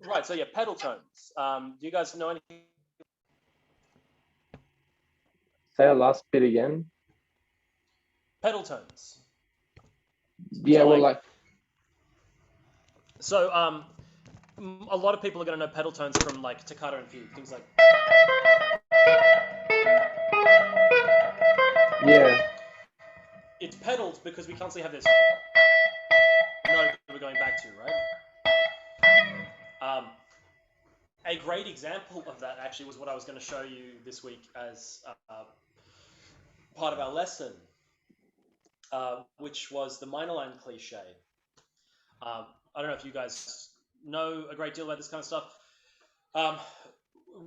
Right, so yeah, pedal tones. Do you guys know anything? Say the last bit again. Pedal tones. Yeah, So, well, like, so a lot of people are going to know pedal tones from like Toccata and Fugue, things like. Yeah. It's pedals because we constantly have this note that we're going back to, right? A great example of that actually was what I was going to show you this week as part of our lesson, which was the minor line cliche. I don't know if you guys know a great deal about this kind of stuff.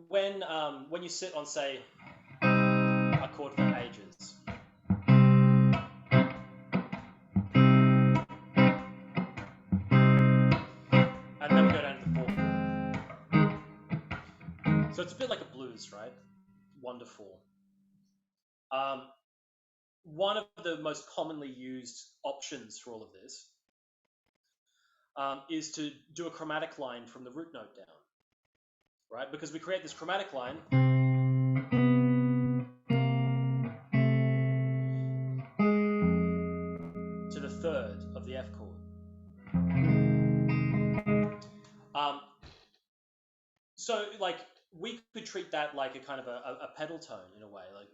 When you sit on, say, a chord for ages, and then we go down to the fourth chord. So it's a bit like a blues, right? Wonderful. One of the most commonly used options for all of this is to do a chromatic line from the root note down, right? Because we create this chromatic line to the third of the F chord. So, like, we could treat that like a kind of a pedal tone in a way, like.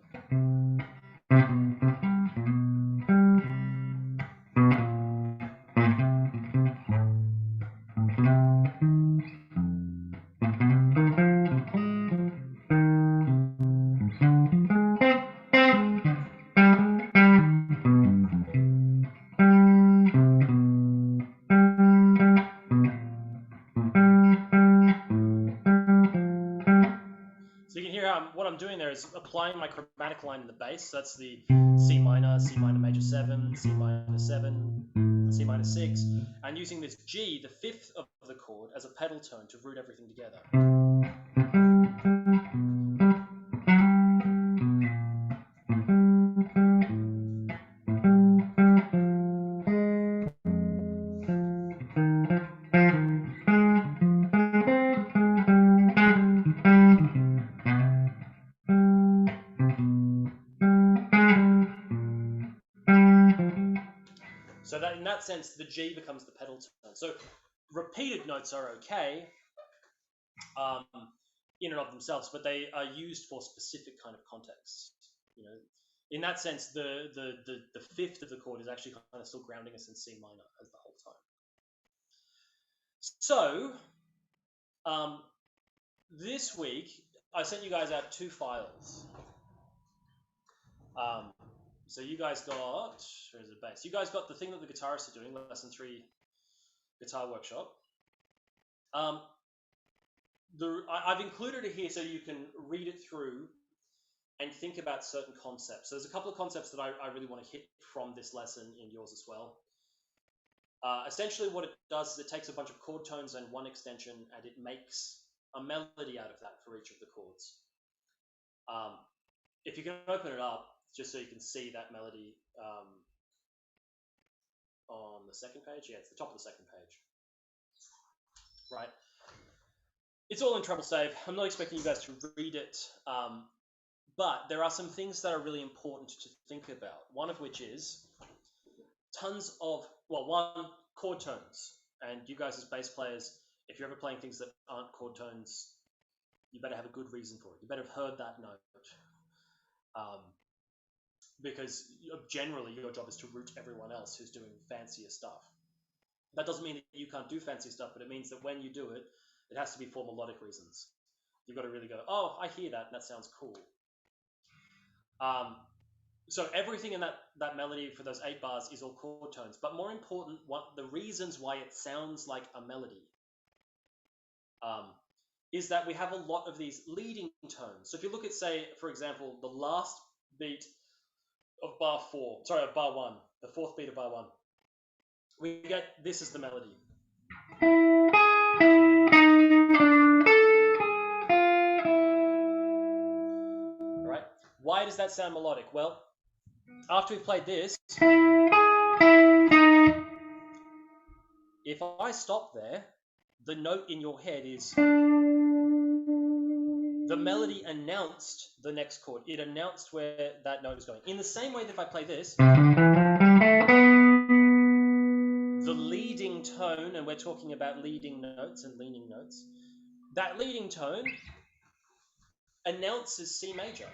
So you can hear what I'm doing there is applying my chromatic line in the bass. So that's the C minor major 7, C minor 7, C minor 6, and using this G, the fifth of the chord, as a pedal tone to root everything together. So that in that sense, the G becomes the pedal tone. So repeated notes are okay in and of themselves, but they are used for specific kind of contexts. You know, in that sense, the fifth of the chord is actually kind of still grounding us in C minor as the whole time. So this week, I sent you guys out 2 files. So you guys got, where is it based? You guys got the thing that the guitarists are doing, lesson 3 guitar workshop. I've included it here so you can read it through and think about certain concepts. So there's a couple of concepts that I really want to hit from this lesson in yours as well. Essentially what it does is it takes a bunch of chord tones and one extension and it makes a melody out of that for each of the chords. If you can open it up, just so you can see that melody on the second page. Yeah, it's the top of the second page. Right. It's all in treble save. I'm not expecting you guys to read it, but there are some things that are really important to think about. One of which is tons of, one, chord tones. And you guys as bass players, if you're ever playing things that aren't chord tones, you better have a good reason for it. You better have heard that note. Because generally your job is to root everyone else who's doing fancier stuff. That doesn't mean that you can't do fancy stuff, but it means that when you do it, it has to be for melodic reasons. You've got to really go, oh, I hear that, and that sounds cool. So everything in that melody for those 8 bars is all chord tones. But more important, the reasons why it sounds like a melody is that we have a lot of these leading tones. So if you look at, say, for example, the last beat of bar 1, the 4th beat of bar 1, we get this as the melody. All right. Why does that sound melodic? Well, after we've played this, if I stop there, the note in your head is the melody announced the next chord. It announced where that note is going. In the same way that if I play this, the leading tone, and we're talking about leading notes and leaning notes, that leading tone announces C major.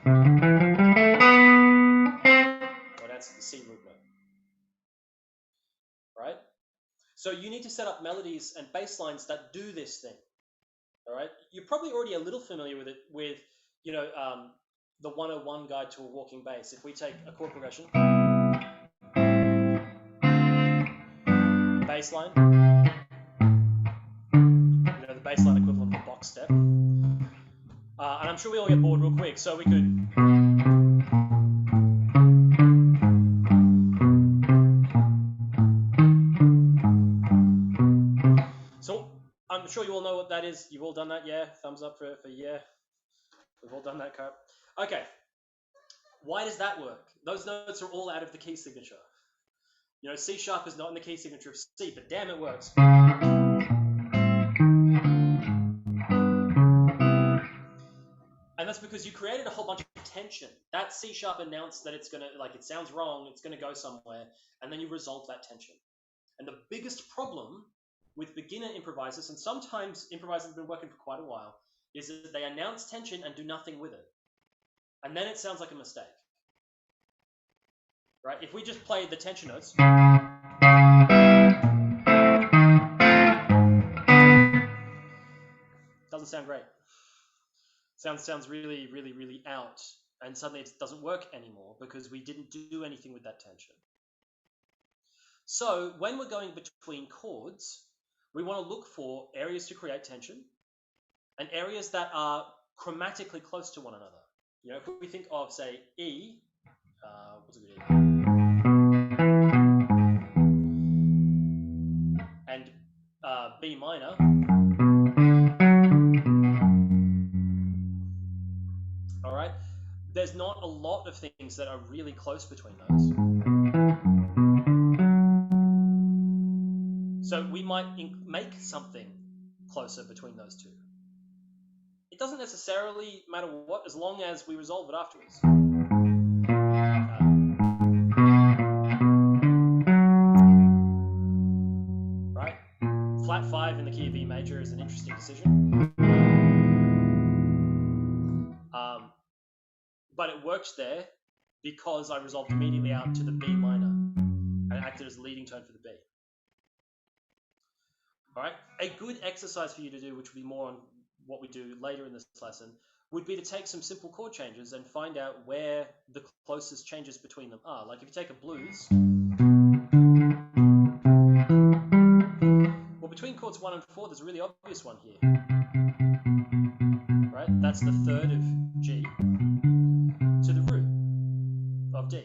Or that's the C root note. Right? So you need to set up melodies and bass lines that do this thing. All right? You're probably already a little familiar with it with, you know, the 101 Guide to a Walking Bass. If we take a chord progression, bass line, you know, the bass line equivalent of a box step. And I'm sure we all get bored real quick, so we could. So I'm sure you all know what that is. You've all done that, yeah? Thumbs up for yeah. We've all done that crap. Okay. Why does that work? Those notes are all out of the key signature. You know, C sharp is not in the key signature of C, but damn, it works. And that's because you created a whole bunch of tension. That C sharp announced that it's gonna, like, it sounds wrong, it's gonna go somewhere, and then you resolve that tension. And the biggest problem with beginner improvisers, and sometimes improvisers have been working for quite a while, is that they announce tension and do nothing with it. And then it sounds like a mistake. Right? If we just play the tension notes, doesn't sound great. Sounds really, really, really out, and suddenly it doesn't work anymore because we didn't do anything with that tension. So when we're going between chords, we want to look for areas to create tension and areas that are chromatically close to one another. You know, if we think of, say, E, what's a good E? And B minor. All right, there's not a lot of things that are really close between those. So we might make something closer between those two. It doesn't necessarily matter what, as long as we resolve it afterwards. Right? Flat 5 in the key of E major is an interesting decision. But it works there because I resolved immediately out to the B minor and acted as a leading tone for the B. All right? A good exercise for you to do, which will be more on what we do later in this lesson, would be to take some simple chord changes and find out where the closest changes between them are. Like if you take a blues, well, between chords 1 and 4, there's a really obvious one here. Right? That's the third of G to the root of D.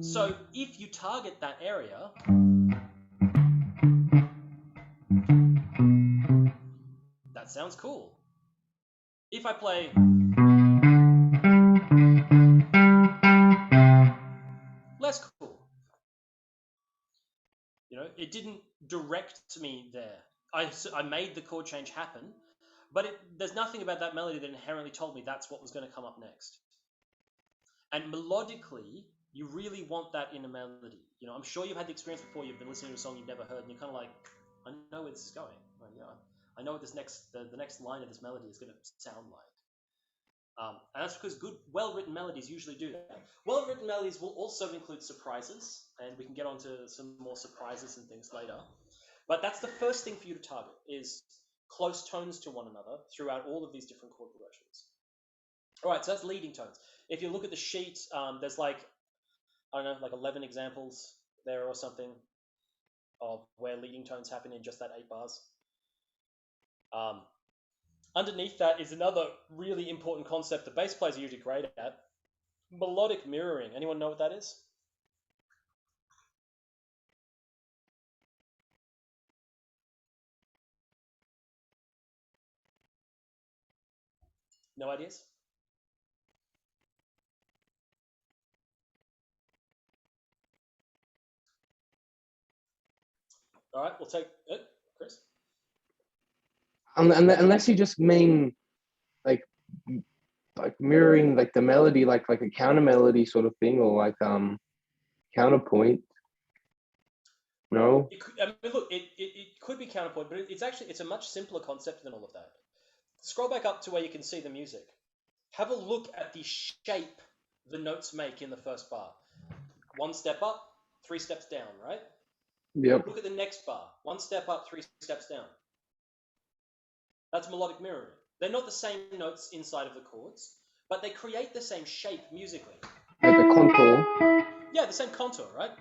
So if you target that area, that sounds cool. If I play less cool, you know, it didn't direct me there. I made the chord change happen, but there's nothing about that melody that inherently told me that's what was going to come up next. And melodically, you really want that in a melody. You know, I'm sure you've had the experience before. You've been listening to a song you've never heard, and you're kind of like, I know where this is going. Like, yeah, I know what this the next line of this melody is going to sound like. And that's because good, well-written melodies usually do that. Well-written melodies will also include surprises, and we can get onto some more surprises and things later. But that's the first thing for you to target, is close tones to one another throughout all of these different chord progressions. All right, so that's leading tones. If you look at the sheet, there's like, I don't know, like 11 examples there or something of where leading tones happen in just that 8 bars. Underneath that is another really important concept that bass players are usually great at, melodic mirroring. Anyone know what that is? No ideas? All right, we'll take it, Chris. Unless you just mean like mirroring like the melody, like a counter melody sort of thing, or like counterpoint. No. It could, I mean, look, it could be counterpoint, but it's a much simpler concept than all of that. Scroll back up to where you can see the music. Have a look at the shape the notes make in the first bar. 1 step up, 3 steps down, right? Yep. Look at the next bar. 1 step up, 3 steps down. That's melodic mirroring. They're not the same notes inside of the chords, but they create the same shape musically. Like the contour. Yeah, the same contour, right?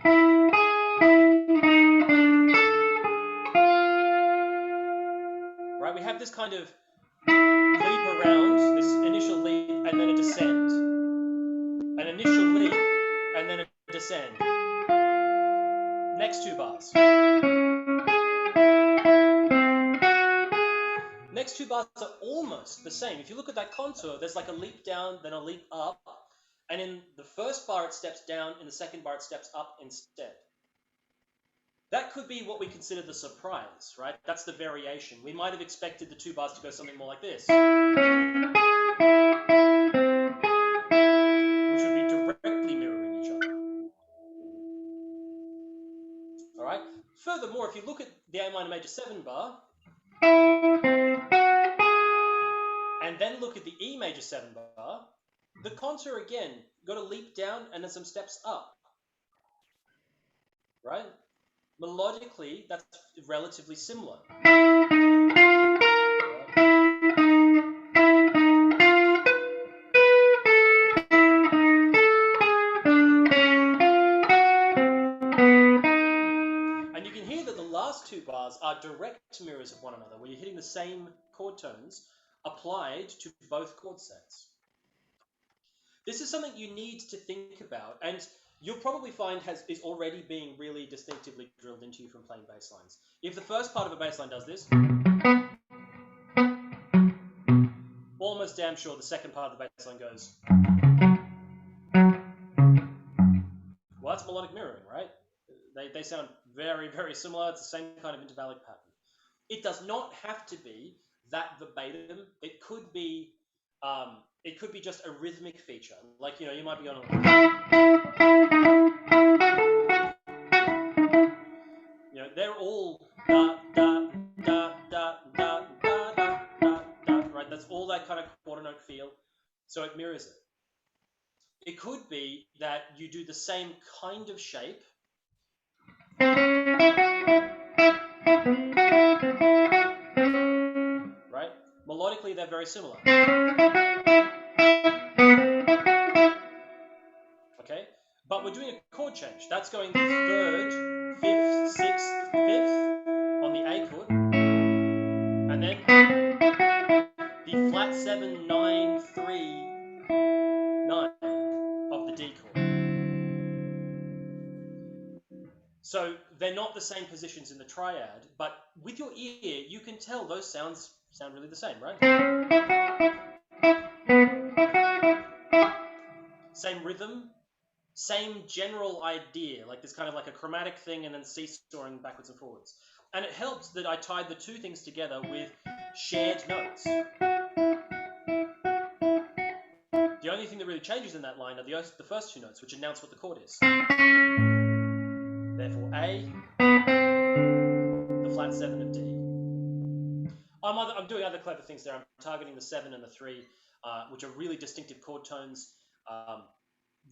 Right, we have this kind of leap around, this initial leap and then a descend. An initial leap and then a descend. Next 2 bars. Next 2 bars are almost the same. If you look at that contour, there's like a leap down, then a leap up. And in the first bar, it steps down. In the second bar, it steps up instead. That could be what we consider the surprise, right? That's the variation. We might have expected the 2 bars to go something more like this, which would be directly mirroring each other. All right? Furthermore, if you look at the A minor major 7 bar, and then look at the E major 7 bar, the contour again got a leap down and then some steps up, right? Melodically, that's relatively similar. And you can hear that the last 2 bars are direct mirrors of one another, where you're hitting the same chord tones applied to both chord sets. This is something you need to think about, and you'll probably find is already being really distinctively drilled into you from playing bass lines. If the first part of a bass line does this, almost damn sure the second part of the bass line goes. Well, that's melodic mirroring, right? They sound very, very similar. It's the same kind of intervallic pattern. It does not have to be that verbatim. It could be just a rhythmic feature. Like, you might be on they're all da da da da da da da da da, right? That's all that kind of quarter note feel. So it mirrors it. It could be that you do the same kind of shape, right? Melodically, they're very similar. Okay? But we're doing a chord change. That's going the 3rd, 5th, 6th, 5th on the A chord. And then the flat 7, 9, 3, 9 of the D chord. So they're not the same positions in the triad, but with your ear, you can tell those sound really the same, right? Same rhythm, same general idea, like this kind of like a chromatic thing and then seesawing backwards and forwards. And it helps that I tied the 2 things together with shared notes. The only thing that really changes in that line are the first 2 notes, which announce what the chord is. Therefore, A, the flat 7 of D. I'm doing other clever things there. I'm targeting the 7 and the 3, which are really distinctive chord tones.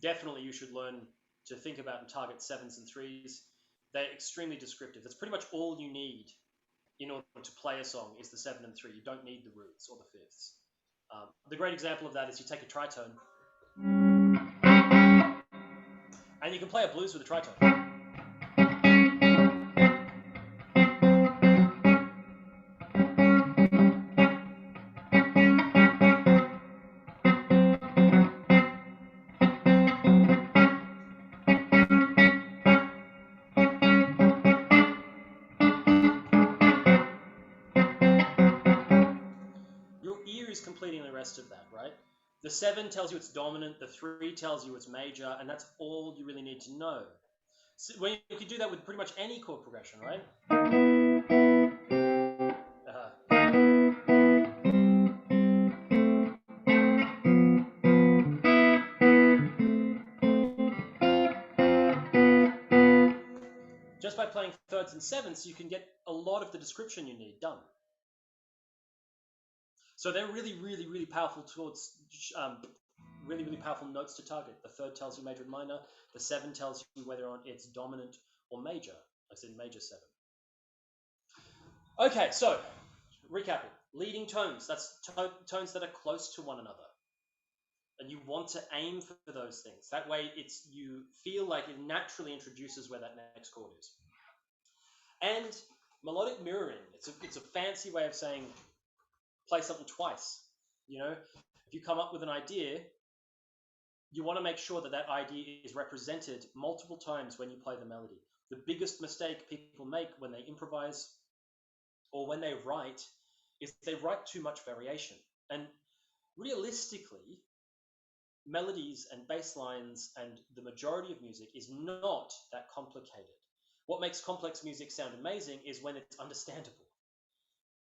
Definitely you should learn to think about and target 7s and 3s. They're extremely descriptive. That's pretty much all you need in order to play a song is the 7 and 3. You don't need the roots or the 5ths. The great example of that is you take a tritone, and you can play a blues with a tritone. Completing the rest of that, right? The 7 tells you it's dominant, the 3 tells you it's major, and that's all you really need to know. So, well, you can do that with pretty much any chord progression, right? Just by playing thirds and sevenths, you can get a lot of the description you need done. So they're really, really, really powerful towards really, really powerful notes to target. The third tells you major and minor. The 7 tells you whether or not it's dominant or major. I said major 7. Okay, so recapping. Leading tones. That's tones that are close to one another. And you want to aim for those things. That way you feel like it naturally introduces where that next chord is. And melodic mirroring. It's a fancy way of saying play something twice. You know, if you come up with an idea, you want to make sure that that idea is represented multiple times when you play the melody. The biggest mistake people make when they improvise or when they write is they write too much variation. And realistically, melodies and bass lines and the majority of music is not that complicated. What makes complex music sound amazing is when it's understandable.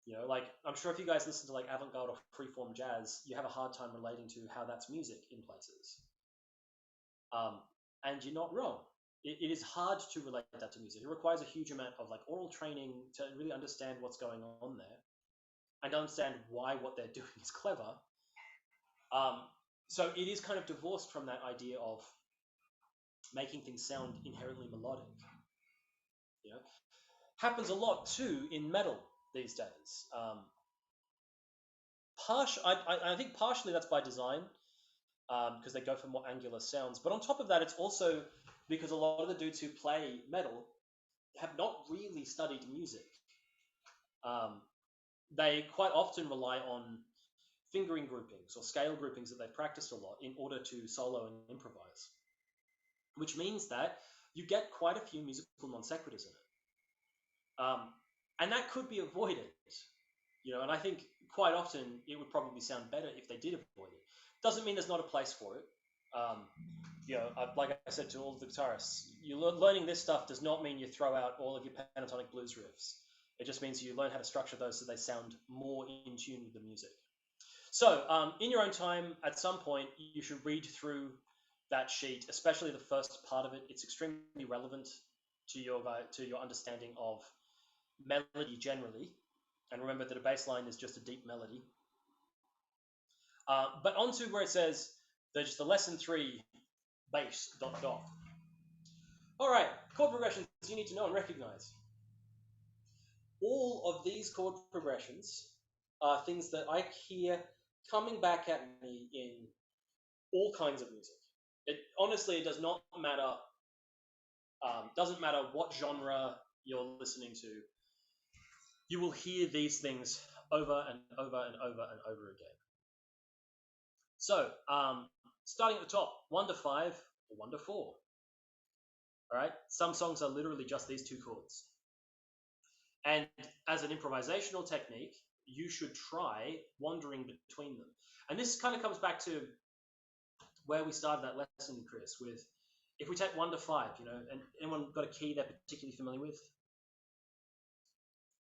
You know, like, I'm sure if you guys listen to like avant-garde or freeform jazz, you have a hard time relating to how that's music in places. And you're not wrong. It is hard to relate that to music. It requires a huge amount of like oral training to really understand what's going on there and understand why what they're doing is clever. So it is kind of divorced from that idea of making things sound inherently melodic. You know, happens a lot too in metal these days. I think partially that's by design, because they go for more angular sounds. But on top of that, it's also because a lot of the dudes who play metal have not really studied music. They quite often rely on fingering groupings or scale groupings that they've practiced a lot in order to solo and improvise, which means that you get quite a few musical non sequiturs in it. And that could be avoided, you know, and I think quite often it would probably sound better if they did avoid it. Doesn't mean there's not a place for it. You know, like I said to all the guitarists, learning this stuff does not mean you throw out all of your pentatonic blues riffs. It just means you learn how to structure those so they sound more in tune with the music. So, in your own time, at some point, you should read through that sheet, especially the first part of it. It's extremely relevant to your understanding of melody generally. And remember that a bass line is just a deep melody. But onto where it says, there's the lesson 3 bass ... All right, chord progressions you need to know and recognize. All of these chord progressions are things that I hear coming back at me in all kinds of music. Honestly, it does not matter. Doesn't matter what genre you're listening to. You will hear these things over and over and over and over again. So, starting at the top, 1 to 5 or 1 to 4. All right, some songs are literally just these 2 chords. And as an improvisational technique, you should try wandering between them. And this kind of comes back to where we started that lesson, Chris, with if we take 1 to 5, you know, and anyone got a key they're particularly familiar with?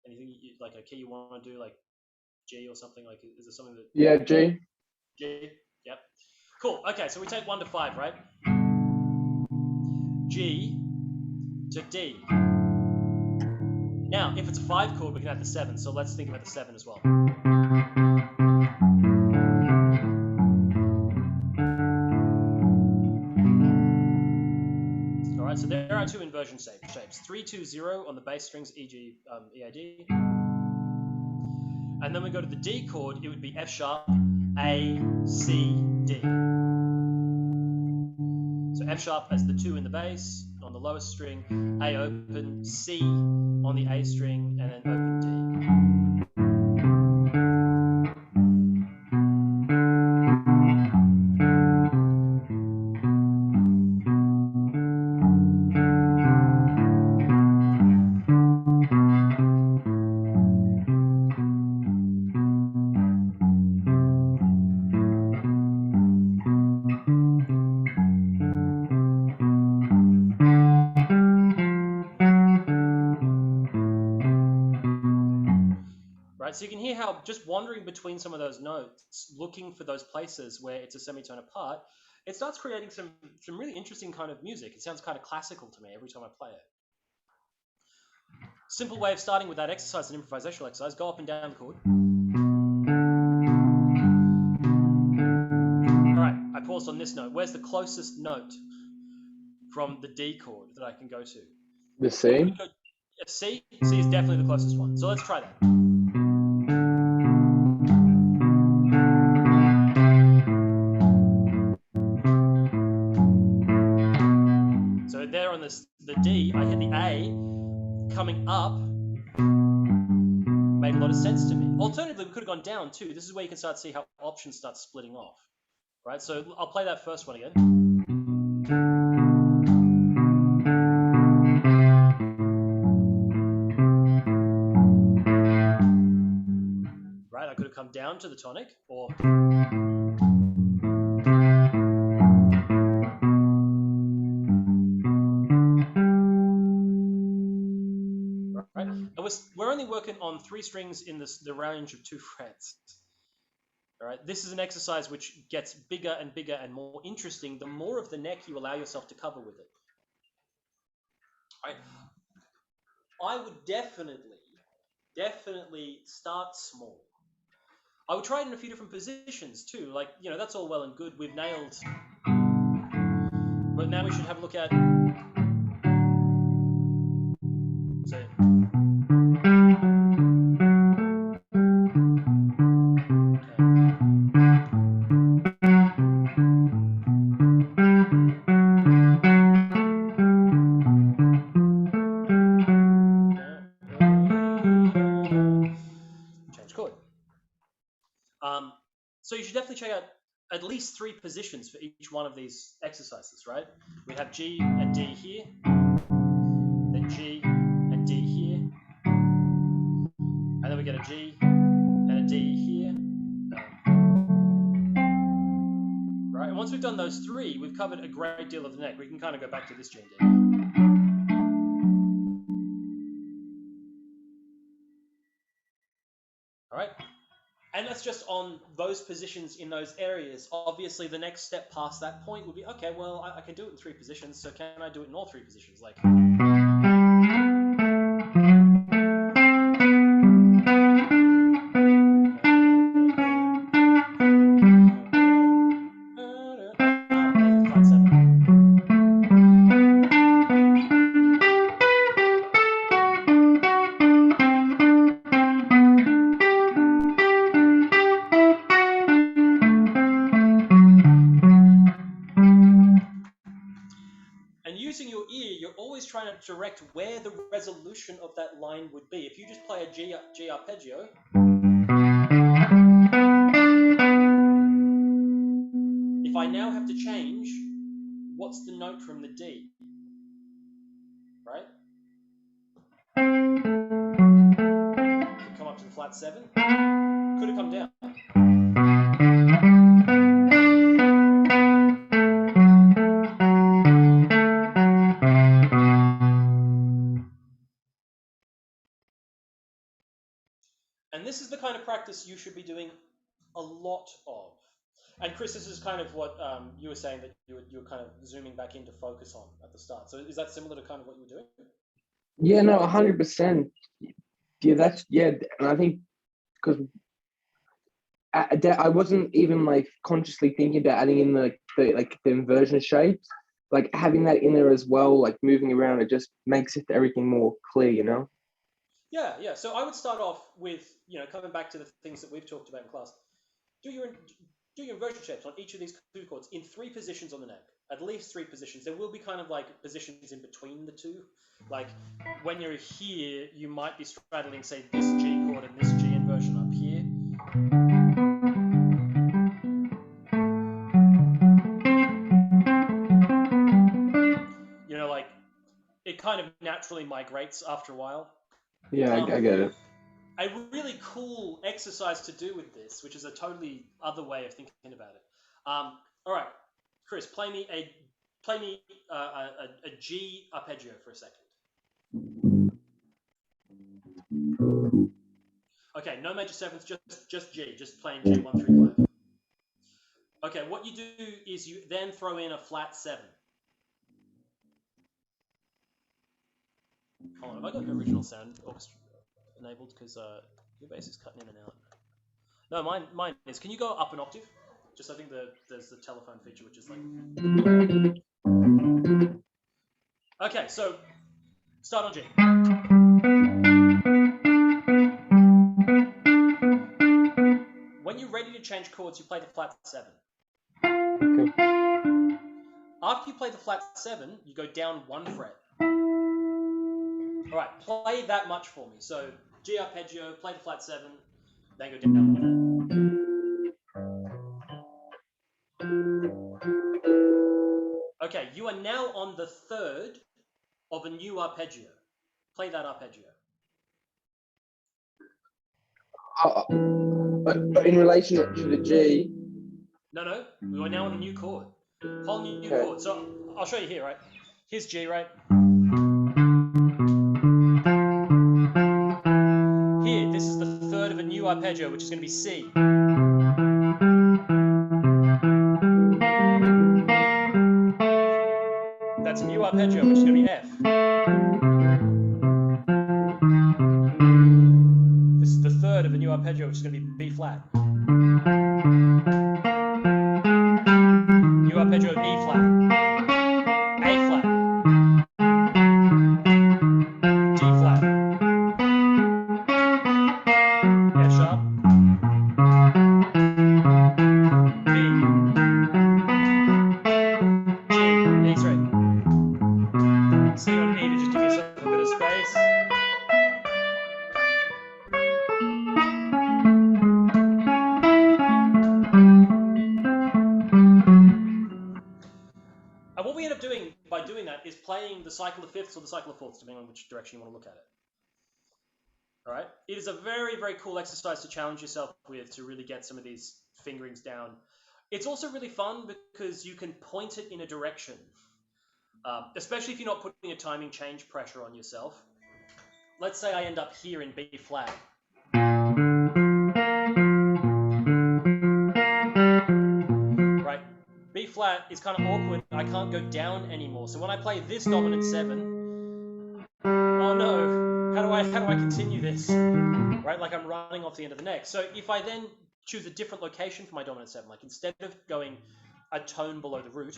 Anything like a key you want to do, like G or something? Like, is there something that? Yeah, G. G. Yep. Cool. Okay, so we take 1 to 5, right? G to D. Now, if it's a 5 chord, we can add the 7. So let's think about the 7 as well. All right, so there are 2 inversion shapes. 3, 2, 0 on the bass strings, e.g. EAD. And then we go to the D chord, it would be F sharp, A, C, D. So F sharp as the 2 in the bass on the lowest string, A open, C on the A string, and then open D. right? So you can hear how just wandering between some of those notes, looking for those places where it's a semitone apart, it starts creating some really interesting kind of music. It sounds kind of classical to me every time I play it. Simple way of starting with that exercise, an improvisational exercise, go up and down the chord. All right, I paused on this note. Where's the closest note from the D chord that I can go to? The C? C? C is definitely the closest one. So let's try that. So there on the D, I hit the A, coming up made a lot of sense to me. Alternatively, we could have gone down too. This is where you can start to see how options start splitting off. Right, so I'll play that first one again. Right, I could have come down to the tonic, or right, and we're only working on 3 strings in the range of 2 frets. All right, this is an exercise which gets bigger and bigger and more interesting the more of the neck you allow yourself to cover with it. All right, I would definitely start small. I would try it in a few different positions too. Like, that's all well and good. We've nailed, but now we should have a look at. So, change chord. So you should definitely check out at least 3 positions for each one of these exercises, right? We have G and D here, then G and D here, and then we get a G and a D here. Right, and once we've done those 3, we've covered a great deal of the neck. We can kind of go back to this G and D. All right. And that's just on those positions in those areas. Obviously, the next step past that point would be, okay, well, I can do it in 3 positions, so can I do it in all 3 positions? Like, flat 7. Using your ear, you're always trying to direct where the resolution of that line would be. If you just play a G arpeggio, if I now have to change, what's the note from the D? Right? Could come up to the flat 7. Could have come down. And this is the kind of practice you should be doing a lot of. And Chris, this is kind of what you were saying that you were kind of zooming back in to focus on at the start. So is that similar to kind of what you were doing? Yeah, no, 100%. Yeah, and I think because I wasn't even like consciously thinking about adding in the inversion shapes, like having that in there as well, like moving around, it just makes everything more clear, Yeah. So I would start off with, coming back to the things that we've talked about in class. Do your inversion shapes on each of these 2 chords in 3 positions on the neck. At least 3 positions. There will be kind of like positions in between the 2. Like when you're here, you might be straddling, say, this G chord and this G inversion up here. Like it kind of naturally migrates after a while. Yeah, I get it. A really cool exercise to do with this, which is a totally other way of thinking about it. All right, Chris, play me a G arpeggio for a second. Okay, no major sevenths, just G, just plain G, 1, 3, 5. Okay, what you do is you then throw in a flat 7. Hold on, have I got original sound orchestra enabled? Because your bass is cutting in and out. No, mine is. Can you go up an octave? Just I think there's the telephone feature, which is like. Okay, so start on G. When you're ready to change chords, you play the flat 7. Okay. After you play the flat 7, you go down 1 fret. All right, play that much for me. So G arpeggio, play the flat 7, then go down 1 fret. Okay, you are now on the 3rd of a new arpeggio. Play that arpeggio. But in relation to the G. No, we are now on a new chord. Whole new Okay. chord. So I'll show you here, right? Here's G, right? Here, this is the 3rd of a new arpeggio, which is going to be C. That's a new arpeggio, which is going to be F. This is the 3rd of a new arpeggio, which is going to be B flat. New arpeggio, E flat. A flat. D flat. F sharp. B. G. E3. C on E to just give yourself a bit of space. And what we end up doing by doing that is playing the cycle of fifths or the cycle of fourths, depending on which direction you want to look at it. All right. It is a very, very cool exercise to challenge yourself with to really get some of these fingerings down. It's also really fun because you can point it in a direction, especially if you're not putting a timing change pressure on yourself. Let's say I end up here in B flat. Right. B flat is kind of awkward. I can't go down anymore. So when I play this dominant 7, oh no, how do I continue this? Right, like I'm running off the end of the neck. So if I then choose a different location for my dominant 7, like instead of going a tone below the root,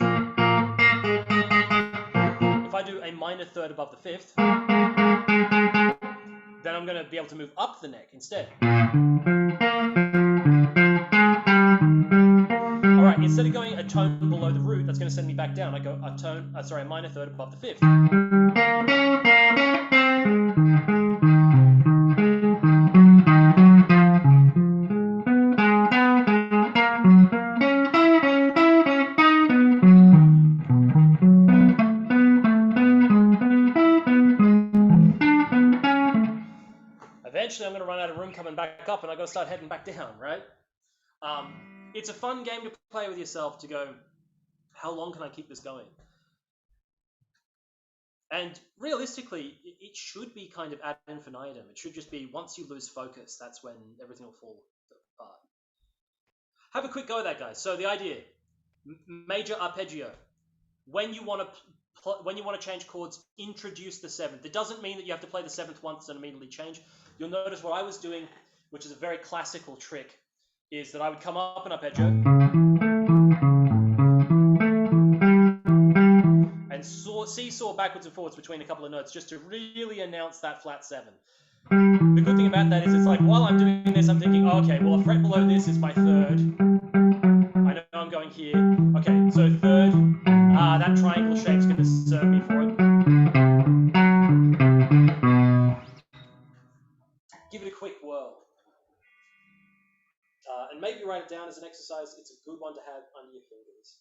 if I do a minor third above the 5th, then I'm going to be able to move up the neck instead. All right, instead of going a tone below the root, that's going to send me back down. I go a minor third above the 5th. Eventually, I'm going to run out of room coming back up, and I've got to start heading back down, right? It's a fun game to play with yourself to go, how long can I keep this going? And realistically, it should be kind of ad infinitum. It should just be once you lose focus, that's when everything will fall apart. Have a quick go at that, guys. So the idea, major arpeggio. When you want to change chords, introduce the 7th. It doesn't mean that you have to play the 7th once and immediately change. You'll notice what I was doing, which is a very classical trick, is that I would come up an arpeggio and seesaw backwards and forwards between a couple of notes just to really announce that flat 7. The good thing about that is it's like while I'm doing this, I'm thinking, oh, okay, well a fret below this is my 3rd. I know I'm going here. Okay, so 3rd. That triangle shape's going to serve me for it. Give it a quick whirl. And maybe write it down as an exercise. It's a good one to have under your fingers.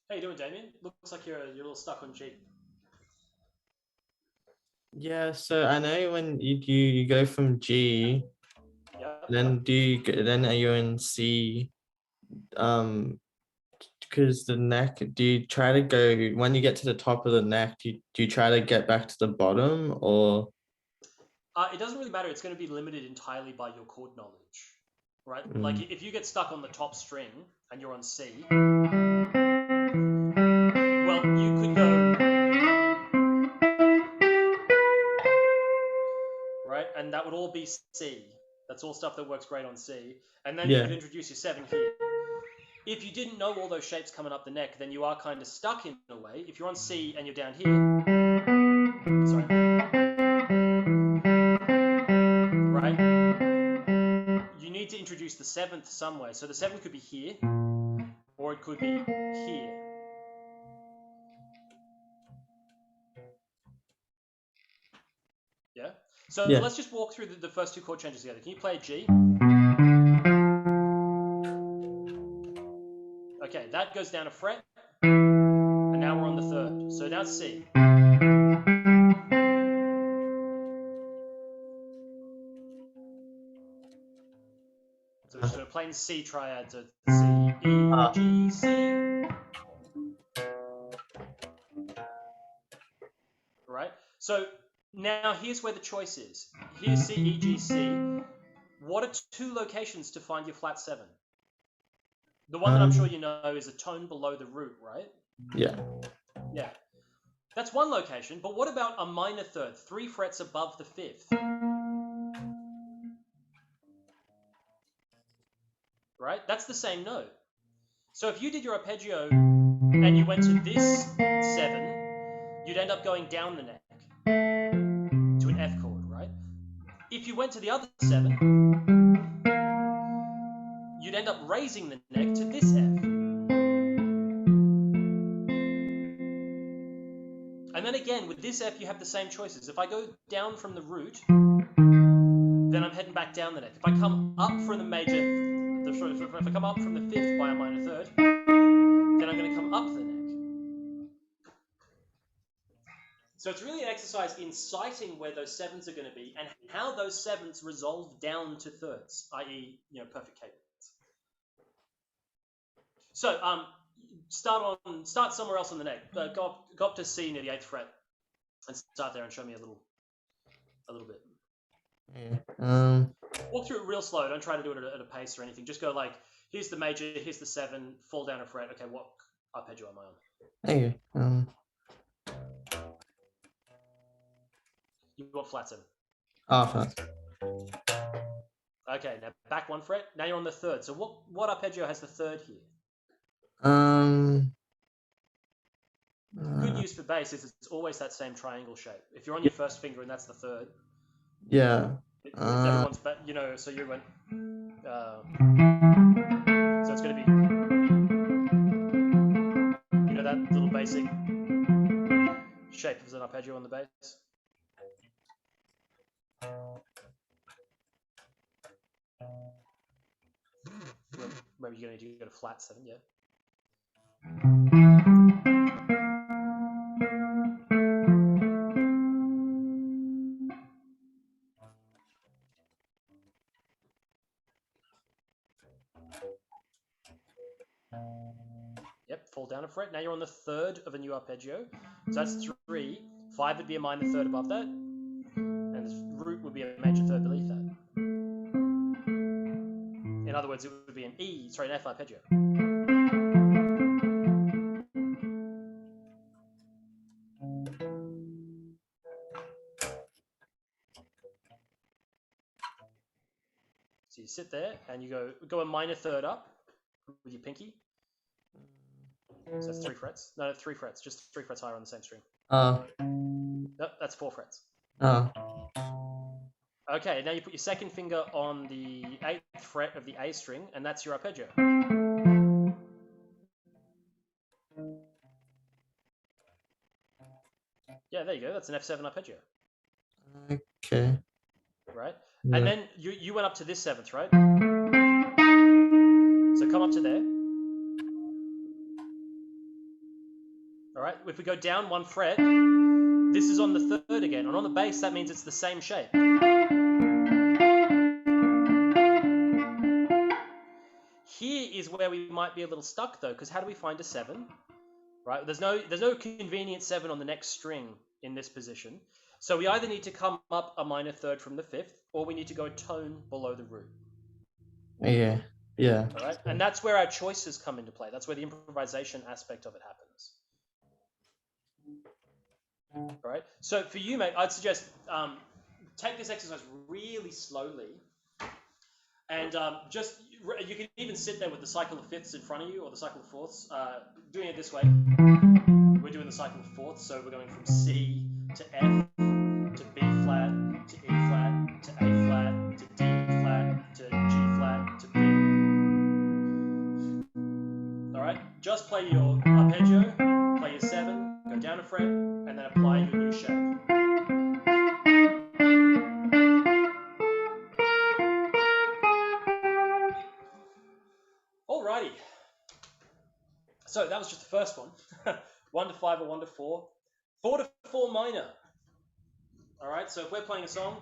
How you doing, Damien? Looks like you're a little stuck on G. Yeah, so I know when you go from G, Yeah. then then are you in C? Because the neck, do you try to go when you get to the top of the neck? Do you try to get back to the bottom or? It doesn't really matter. It's going to be limited entirely by your chord knowledge, right? Like if you get stuck on the top string and you're on C, well, you could go right, and that would all be C. That's all stuff that works great on C, and then you could introduce your 7 here. If you didn't know all those shapes coming up the neck, then you are kind of stuck in a way. If you're on C and you're down here, sorry, right? You need to introduce the 7th some way. So the 7th could be here, or it could be here. Yeah? So let's just walk through the first 2 chord changes together. Can you play a G? Okay, that goes down a fret, and now we're on the 3rd. So now it's C. So we're just going to plain C triad to C, E, G, C. Right? So now here's where the choice is. Here's C, E, G, C. What are 2 locations to find your flat 7? The one that I'm sure you know is a tone below the root, right? Yeah. Yeah. That's one location, but what about a minor 3rd, 3 frets above the 5th? Right? That's the same note. So if you did your arpeggio and you went to this 7, you'd end up going down the neck to an F chord, right? If you went to the other 7, you'd end up raising the neck to this F. And then again, with this F, you have the same choices. If I go down from the root, then I'm heading back down the neck. If I come up from the major, if I come up from the 5th by a minor 3rd, then I'm going to come up the neck. So it's really an exercise in citing where those 7s are going to be and how those 7s resolve down to 3rds, i.e., perfect cadence. So start somewhere else on the neck. Go up to C near the 8th fret and start there and show me a little bit. Yeah. Walk through it real slow. Don't try to do it at a pace or anything. Just go like, here's the major, here's the 7, fall down a fret. Okay, what arpeggio am I on? Okay. You want flat 7. Flat. Okay, now back 1 fret. Now you're on the 3rd. So what arpeggio has the 3rd here? Good news for bass is it's always that same triangle shape. If you're on your first finger and that's the 3rd. Yeah. Everyone's so you went. So it's going to be, that little basic shape of an arpeggio on the bass. Maybe you're going to go to flat 7, yeah. Yep, fall down a fret. Now you're on the 3rd of a new arpeggio. So that's 3. 5 would be a minor 3rd above that. And the root would be a major 3rd beneath that. In other words, it would be an F arpeggio. So you sit there and you go a minor 3rd up with your pinky. So that's 3 frets. No, 3 frets. Just 3 frets higher on the same string. Nope, that's 4 frets. Okay, now you put your second finger on the 8th fret of the A string, and that's your arpeggio. Yeah, there you go. That's an F7 arpeggio. Okay. Right? Yeah. And then you went up to this 7th, right? So come up to there. right? If we go down 1 fret, this is on the 3rd again, and on the bass, that means it's the same shape. Here is where we might be a little stuck though, because how do we find a 7? Right? There's no convenient 7 on the next string in this position. So we either need to come up a minor 3rd from the 5th, or we need to go a tone below the root. Yeah. Yeah. All right? And that's where our choices come into play. That's where the improvisation aspect of it happens. All right? So for you, mate, I'd suggest take this exercise really slowly. And you can even sit there with the cycle of 5ths in front of you, or the cycle of 4ths. Doing it this way, we're doing the cycle of 4ths, so we're going from C to F, to B flat, to E flat, to A flat, to D flat, to G flat, to B. Alright, just play your arpeggio, play your 7, go down a fret, and then apply your new shape. Alrighty. So that was just the first one. 1 to 5 or 1 to 4. 4 to 4 minor. Alright, so if we're playing a song.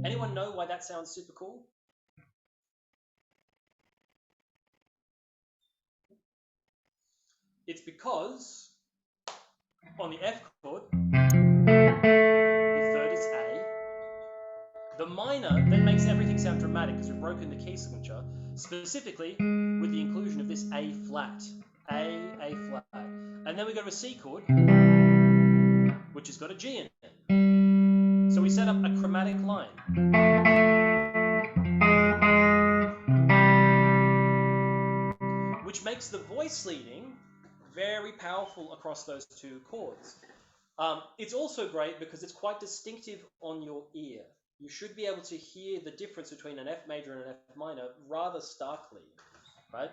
Anyone know why that sounds super cool? It's because on the F chord, the 3rd is A. The minor then makes everything sound dramatic because we've broken the key signature, specifically with the inclusion of this A flat. A flat. And then we go to a C chord, which has got a G in it. So we set up a chromatic line. Which makes the voice leading very powerful across those 2 chords. It's also great because it's quite distinctive on your ear. You should be able to hear the difference between an F major and an F minor rather starkly, right?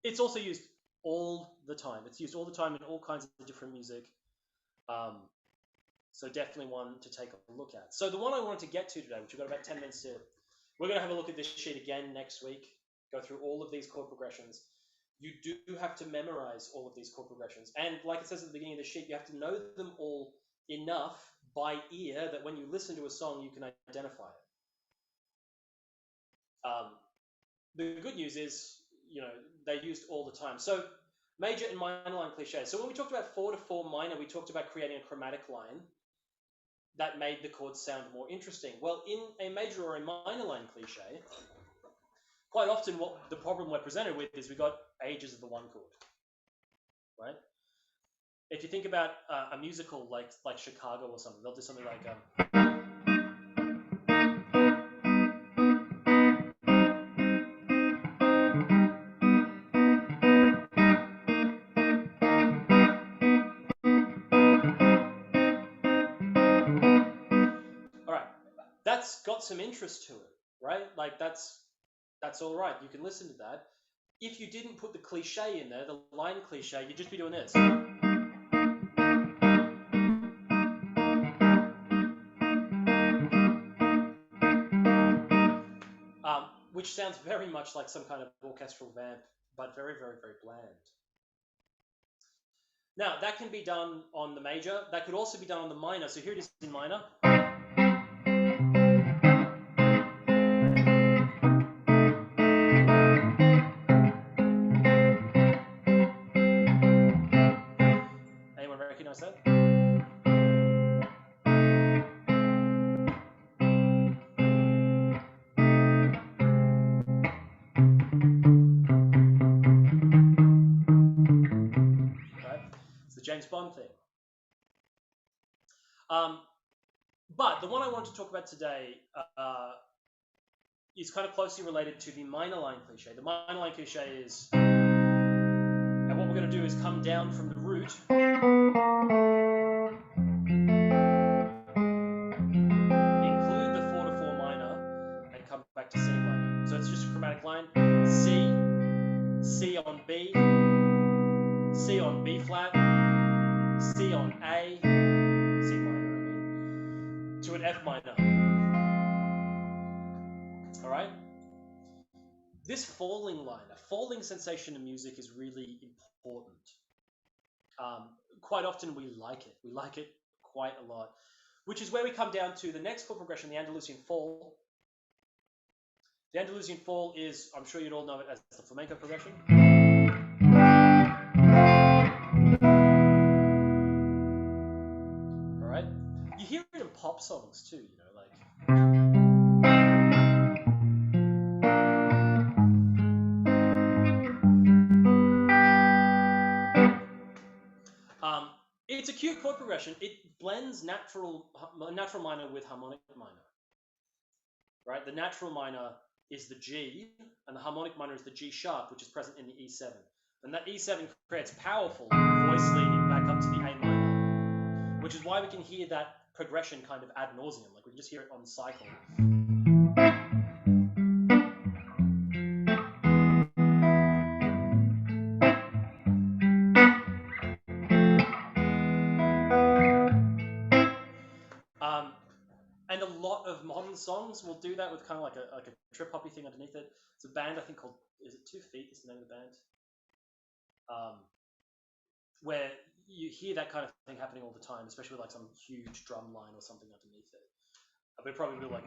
It's also used all the time. It's used all the time in all kinds of different music. So definitely one to take a look at. So the one I wanted to get to today, which we've got about 10 minutes to, we're going to have a look at this sheet again next week, go through all of these chord progressions. You do have to memorize all of these chord progressions. And like it says at the beginning of the sheet, you have to know them all enough by ear that when you listen to a song, you can identify it. The good news is, they're used all the time. So major and minor line cliche. So when we talked about 4 to 4 minor, we talked about creating a chromatic line that made the chords sound more interesting. Well, in a major or a minor line cliche, quite often what the problem we're presented with is we've got ages of the 1 chord, right? If you think about a musical like Chicago or something, they'll do something like that's got some interest to it, right? Like that's all right. You can listen to that. If you didn't put the cliche in there, the line cliche, you'd just be doing this. Which sounds very much like some kind of orchestral vamp, but very, very, very bland. Now, that can be done on the major. That could also be done on the minor. So here it is in minor. Anyone recognize that? James Bond thing. But the one I want to talk about today is kind of closely related to the minor line cliche. The minor line cliche is, and what we're going to do is come down from the root come back to C minor. So it's just a chromatic line. C, C on B, C on B flat, C on A, C minor, I mean, to an F minor. All right? This falling line, a falling sensation in music is really important. Quite often we like it. We like it quite a lot, which is where we come down to the next chord progression, the Andalusian fall. The Andalusian fall is, I'm sure you'd all know it as the flamenco progression. All right? You hear it in pop songs too, you know, like... It's a cute chord progression. It blends natural minor with harmonic minor. Right? The natural minor is the G, and the harmonic minor is the G sharp, which is present in the E7. And that E7 creates powerful voice leading back up to the A minor, which is why we can hear that progression kind of ad nauseum. Like we can just hear it on cycle. And a lot of modern songs will do that with kind of like a trip hoppy thing underneath it. It's a band I think called, is it 2 Feet is the name of the band? Where you hear that kind of thing happening all the time, especially with like some huge drum line or something underneath it. But probably do like...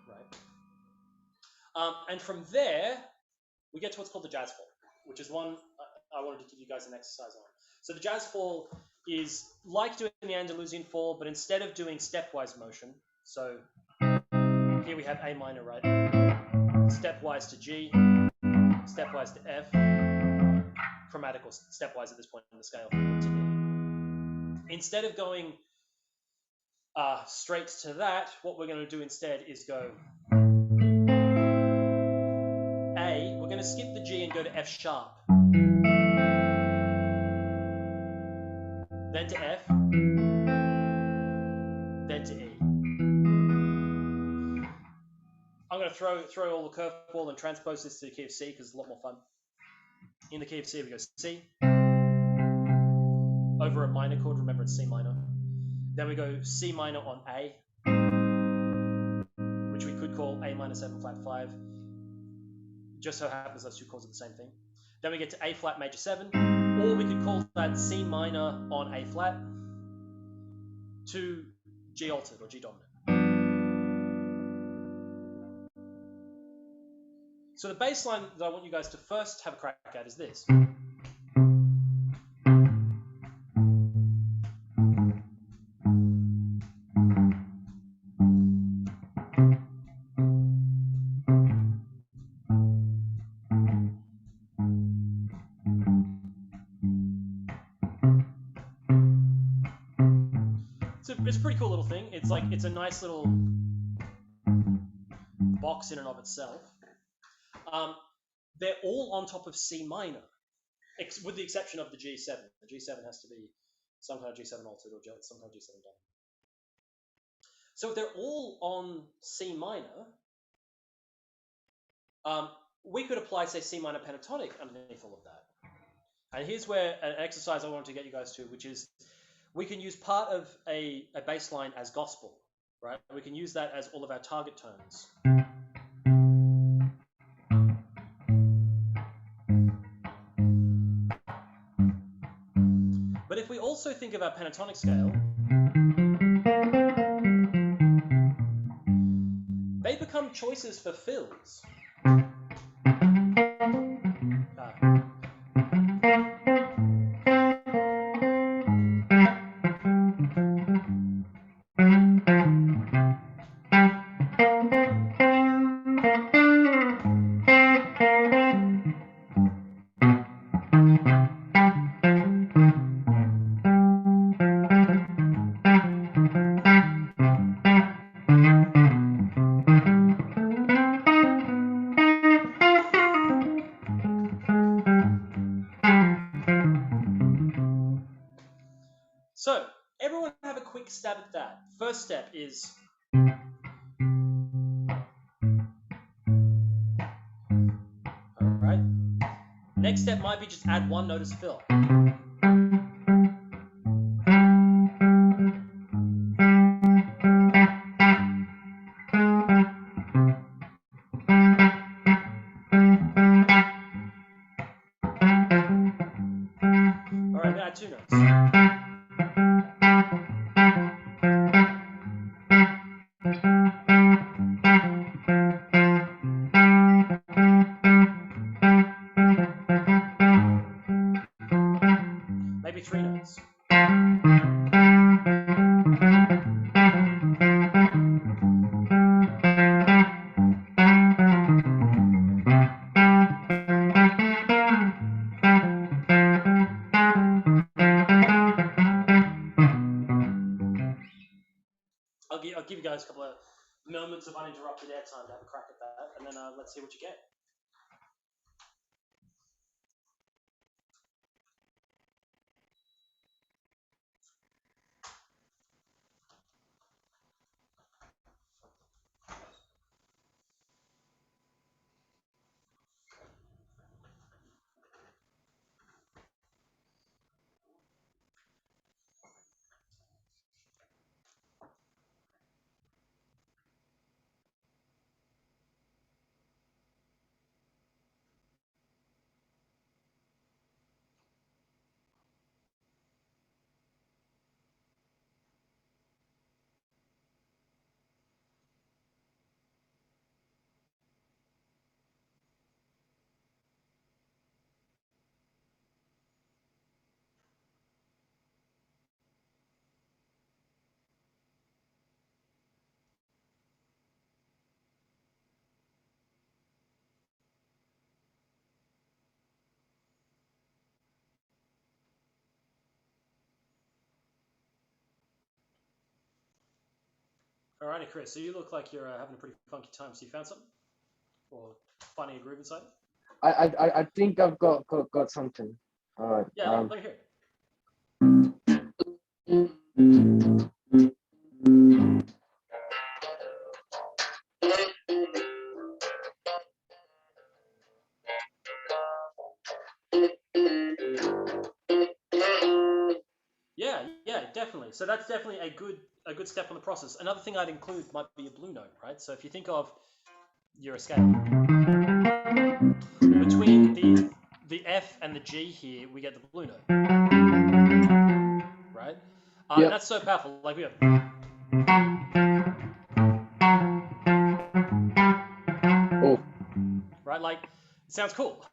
Right? And from there, we get to what's called the jazz fall, which is one I wanted to give you guys an exercise on. So the jazz fall is like doing the Andalusian fall, but instead of doing stepwise motion, so here we have A minor, right? Stepwise to G, stepwise to F, chromatical stepwise at this point in the scale to D. Instead of going straight to that, what we're going to do instead is go A, we're going to skip the G and go to F sharp. Then to F, then to E. I'm going to throw all the curveball and transpose this to the key of C because it's a lot more fun. In the key of C, we go C, over a minor chord, remember it's C minor. Then we go C minor on A, which we could call A minor 7 flat 5. Just so happens those two chords are the same thing. Then we get to A flat major 7, or we could call that C minor on A flat to G altered or G dominant. So the bass line that I want you guys to first have a crack at is this. It's a pretty cool little thing. It's like, it's a nice little box in and of itself. They're all on top of C minor, with the exception of the G7. The G7 has to be some kind of G7 altered or some kind of G7 dominant. So if they're all on C minor, we could apply, say, C minor pentatonic underneath all of that. And here's where an exercise I wanted to get you guys to, which is we can use part of a bass line as gospel, right? We can use that as all of our target tones. But if we also think of our pentatonic scale, they become choices for fills. So, everyone have a quick stab at that. First step is... Alright. Next step might be just add one note as fill. Alright, now add two notes. Maybe three notes. I'll give you guys a couple of moments of uninterrupted airtime to have a crack at that, and then let's see what you get. Alrighty, Chris. So you look like you're having a pretty funky time. So you found something, or finding a groove inside? I think I've got something. All right. Yeah, let me hear it. Yeah, definitely. So that's definitely a good step on the process. Another thing I'd include might be a blue note, right? So if you think of your scale between the F and the G here, we get the blue note, right? Yep. And that's so powerful. Like we have, Oh. right? Like it sounds cool.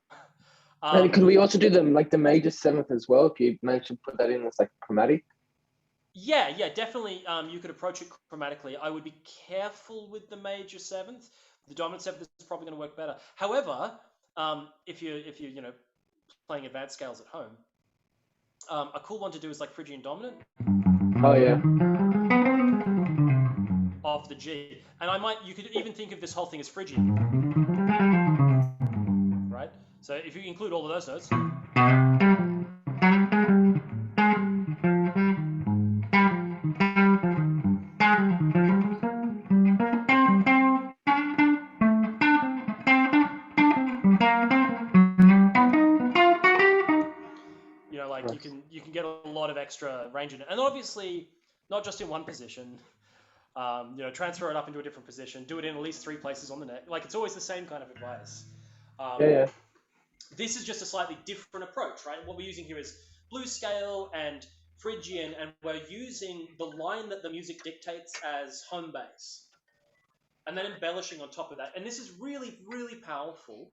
And could we also do them like the major seventh as well? If you manage to put that in as like chromatic. Yeah, definitely. You could approach it chromatically. I would be careful with the major seventh. The dominant seventh is probably going to work better. However, if you're playing advanced scales at home, a cool one to do is like Phrygian dominant. Oh yeah. Of the G, and you could even think of this whole thing as Phrygian, right? So if you include all of those notes. You can get a lot of extra range in it, and obviously not just in one position. Transfer it up into a different position. Do it in at least 3 places on the neck. Like it's always the same kind of advice. Yeah. This is just a slightly different approach, right? What we're using here is blues scale and Phrygian, and we're using the line that the music dictates as home base, and then embellishing on top of that. And this is really, really powerful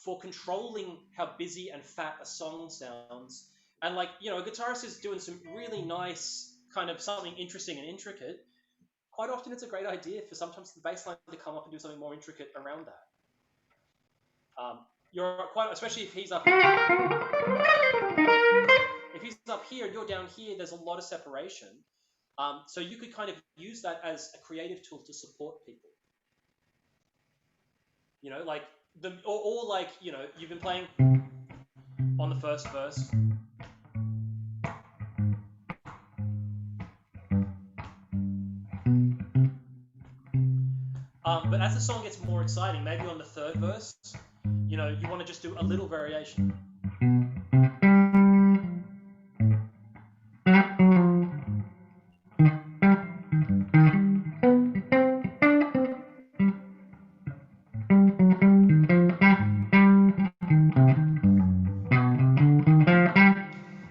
for controlling how busy and fat a song sounds. And a guitarist is doing some really nice kind of something interesting and intricate. Quite often it's a great idea for sometimes the bass line to come up and do something more intricate around that. Especially if he's up here. If he's up here and you're down here, there's a lot of separation. So you could kind of use that as a creative tool to support people. You've been playing on the first verse. But as the song gets more exciting, maybe on the third verse, you want to just do a little variation.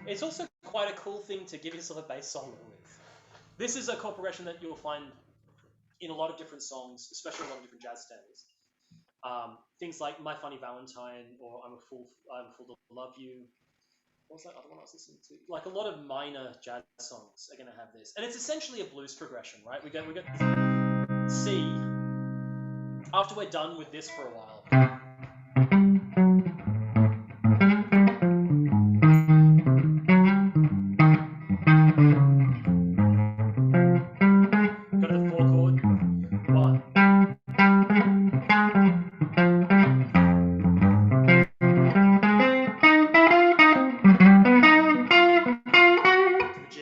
It's also quite a cool thing to give yourself a bass solo with. This is a chord progression that you'll find in a lot of different songs, especially a lot of different jazz standards. Things like My Funny Valentine or I'm a Fool to Love You. What was that other one I was listening to? Like a lot of minor jazz songs are going to have this. And it's essentially a blues progression, right? We get C. After we're done with this for a while, go to the 4 chord. 1. To the G.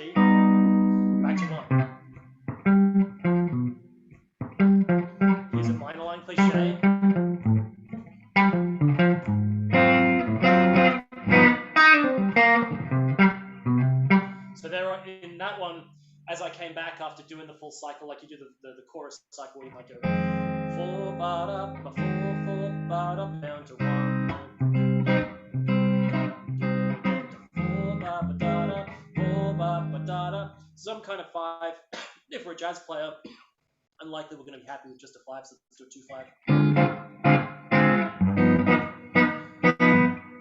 Back to 1. Here's a minor line cliche. So there, in that one, as I came back after doing the full cycle, like you do the chorus cycle, you might go 4 ba da, 4 ba da, down to 1. 4 ba ba da da, 4 ba ba da da. Some kind of 5. If we're a jazz player, unlikely we're going to be happy with just a 5, so let's do a 2-5.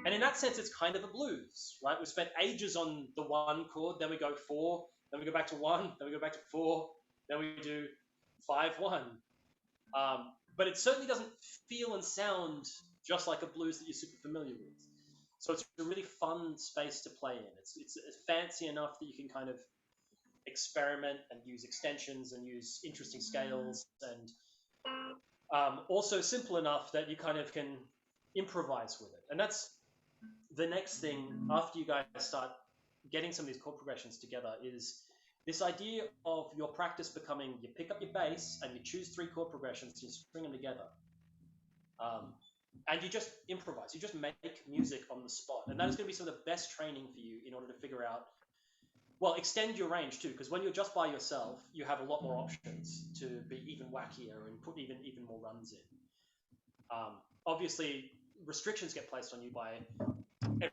And in that sense, it's kind of a blues, right? We spent ages on the 1 chord, then we go 4, then we go back to 1, then we go back to 4, then we do 5-1. But it certainly doesn't feel and sound just like a blues that you're super familiar with. So it's a really fun space to play in. It's fancy enough that you can kind of experiment and use extensions and use interesting scales, and also simple enough that you kind of can improvise with it. And that's the next thing after you guys start getting some of these chord progressions together, is this idea of your practice becoming, you pick up your bass and you choose 3 chord progressions and you string them together. And you just improvise. You just make music on the spot. And that is going to be some of the best training for you in order to figure out, well, extend your range too, because when you're just by yourself, you have a lot more options to be even wackier and put even more runs in. Obviously, restrictions get placed on you by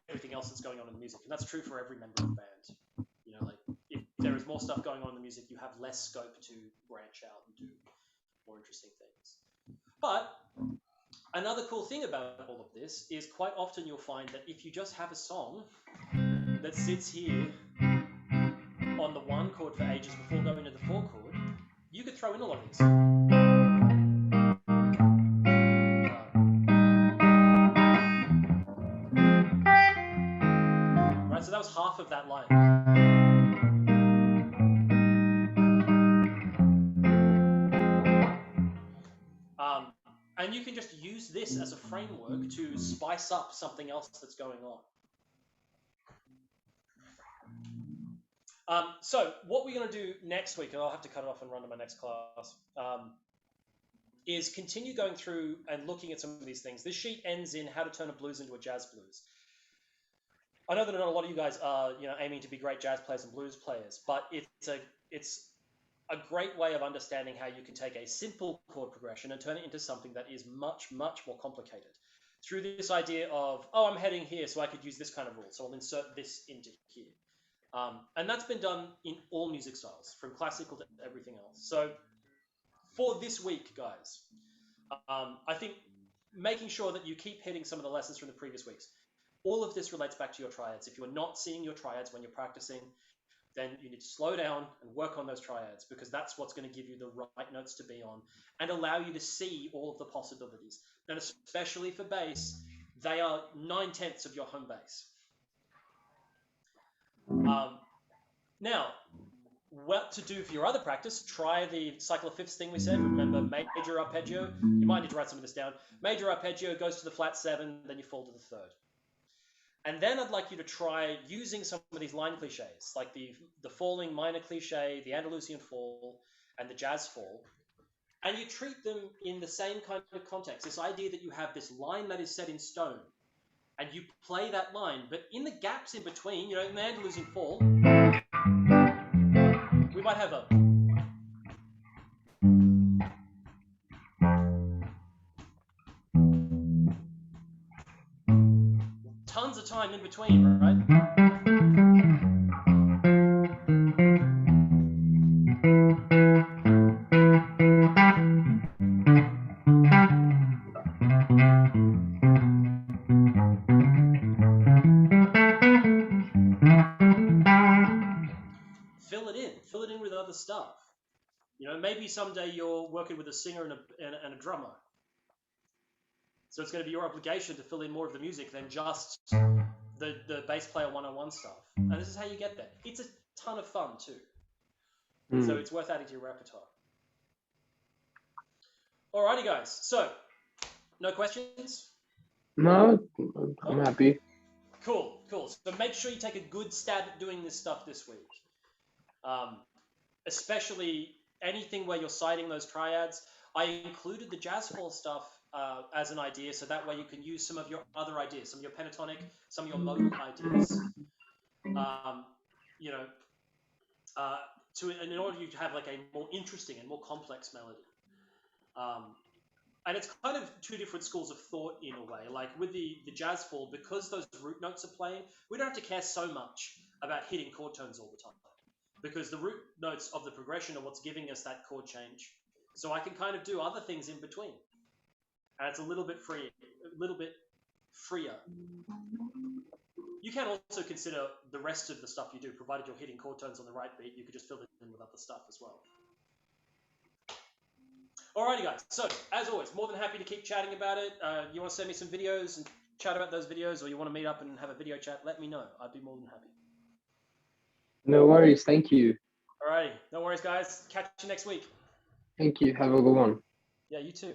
everything else that's going on in the music, and that's true for every member of the band. Like if there is more stuff going on in the music, you have less scope to branch out and do more interesting things. But another cool thing about all of this is quite often you'll find that if you just have a song that sits here on the 1 chord for ages before going to the 4 chord, you could throw in a lot of these. Right, so that was half of that line. And you can just use this as a framework to spice up something else that's going on. So what we're going to do next week, and I'll have to cut it off and run to my next class, is continue going through and looking at some of these things. This sheet ends in how to turn a blues into a jazz blues. I know that not a lot of you guys are, aiming to be great jazz players and blues players, but it's a great way of understanding how you can take a simple chord progression and turn it into something that is much, much more complicated. Through this idea of, oh, I'm heading here, so I could use this kind of rule, so I'll insert this into here. And that's been done in all music styles, from classical to everything else. So for this week, guys, I think making sure that you keep hitting some of the lessons from the previous weeks. All of this relates back to your triads. If you're not seeing your triads when you're practicing, then you need to slow down and work on those triads, because that's what's going to give you the right notes to be on and allow you to see all of the possibilities. And especially for bass, they are 9/10 of your home base. Now, what to do for your other practice, try the cycle of fifths thing we said. Remember, major arpeggio. You might need to write some of this down. Major arpeggio goes to the flat 7, then you fall to the 3rd. And then I'd like you to try using some of these line cliches, like the falling minor cliche, the Andalusian fall, and the jazz fall, And you treat them in the same kind of context. This idea that you have this line that is set in stone, and you play that line, but in the gaps in between, in the Andalusian fall, we might have tons of time in between, right? Fill it in with other stuff. Maybe someday you're working with a singer and a drummer. So it's going to be your obligation to fill in more of the music than just the bass player 101 stuff. And this is how you get there. It's a ton of fun too. So it's worth adding to your repertoire. Alrighty, guys. So, no questions? No, I'm happy. Cool. So make sure you take a good stab at doing this stuff this week. Especially anything where you're citing those triads. I included the jazz fall stuff as an idea, so that way you can use some of your other ideas, some of your pentatonic, some of your modal ideas. In order for you to have like a more interesting and more complex melody. And it's kind of two different schools of thought in a way. Like with the jazz fall, because those root notes are playing, we don't have to care so much about hitting chord tones all the time, because the root notes of the progression are what's giving us that chord change. So I can kind of do other things in between. And it's a little bit freer. You can also consider the rest of the stuff you do, provided you're hitting chord tones on the right beat. You could just fill it in with other stuff as well. Alrighty, guys. So, as always, more than happy to keep chatting about it. You want to send me some videos and chat about those videos, or you want to meet up and have a video chat, let me know. I'd be more than happy. No worries. Thank you. Alrighty. No worries, guys. Catch you next week. Thank you. Have a good one. Yeah, you too.